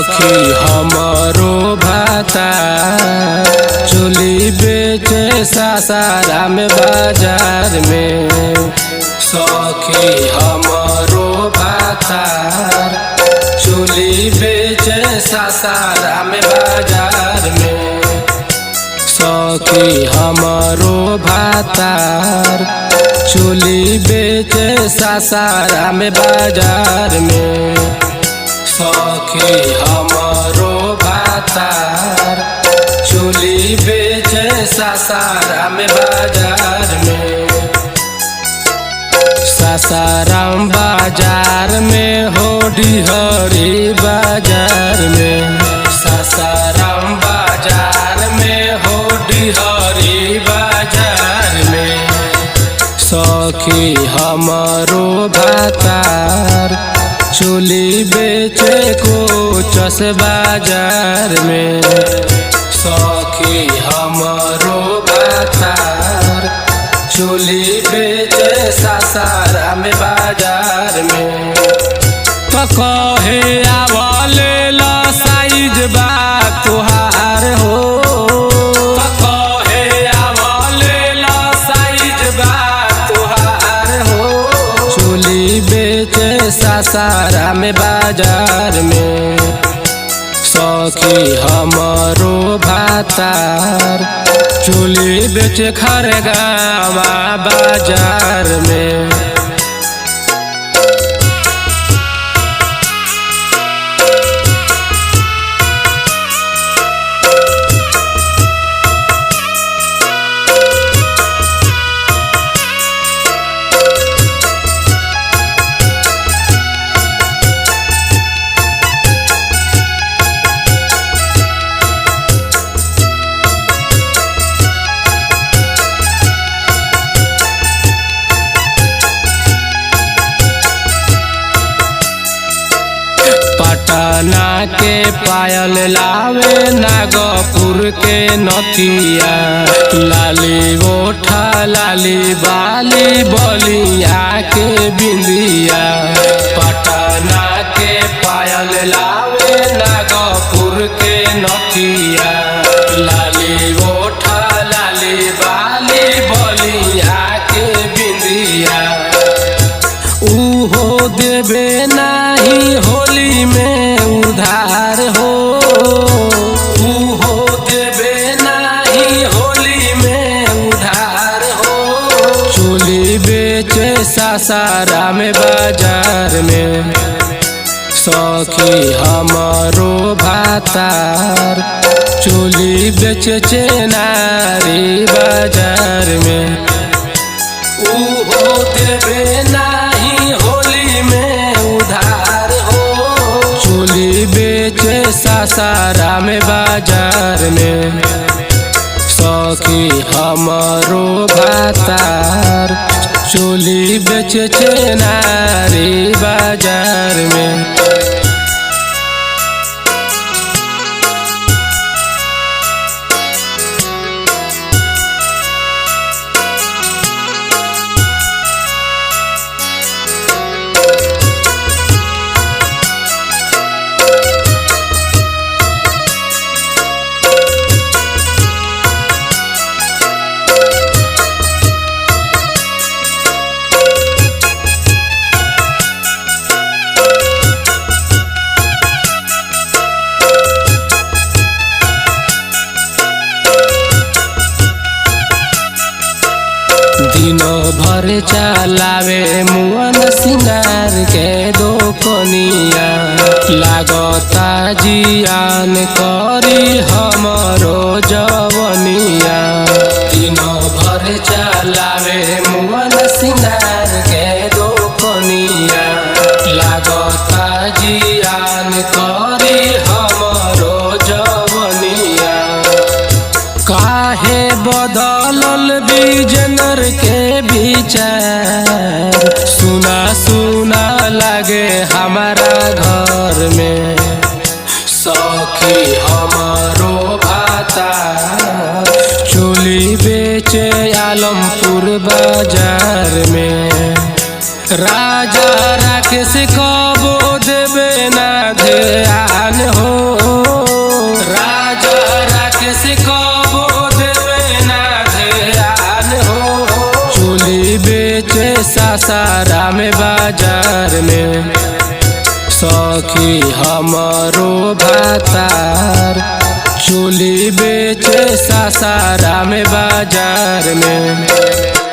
सखी हमारो भाता चोली बेचे सासाराम बाजार में। सखी हमारो भाता चोली बेचे सासाराम बाजार में। सखी हमारो भातार चोली बेचे सासाराम बाजार में। सखी हमारो भातार चोली बेचे सासाराम बाजार में। सासाराम बाजार में हो डिहरी बाजार में। सासाराम बाजार में हो डिहरी बाजार में। सखी हमारो भातार चोली बेचे कोचस बाजार में। सखी हमारो भातार चोली बेचे सासाराम बाजार में। तो कहे आवले ला साइज बा तुहार हो। तो कहे आवले ला साइज बा तुहार हो। चोली बेचे सासाराम बाजार में। सखी हमारो भातार चोली बेचे खरगावा बाजार में। पटना के पायल लावे नागपुर के नथिया। लाली ओठा लाली बाली बलिया के बिंदिया। पटना के पायल लावे नागपुर के नथिया। लाली ओठा लाली बाली बलिया के बिंदिया। उहो देवे नाही होली में उधार हो। उहो देवे नाही होली में उधार हो। चोली बेचे सासाराम बाजार में। सखी हमारो भातार चोली बेचे चेनारी बाजार में। उहो देवे नाही होली में उधार हो। चोली बेचे सासाराम बाजार में। सखी हमारो भातार चोली बेचे चेनारी बाजार में। दिन भर चलावे मुअन सिंगार के दोकनिया। लागता जियान करी हमरो जवनिया। दिन भर चलावे मुअन सिंगार के दोकनिया। लागता जियान करी हमरो जवनिया। काहे बदलल बिजनर के विचार। सुना सुना लागे हमारा घर में। सखी हमारो भातार चोली बेचे आलमपुर बाजार में। राजा राकेश कबो देवे ना दे ध्यान हो। राजा राकेश कबो देवे ना ध्यान हो। चोली बेचे सासाराम बाजार में सखी हमरो भातार। चोली बेचे सासाराम बाजार में।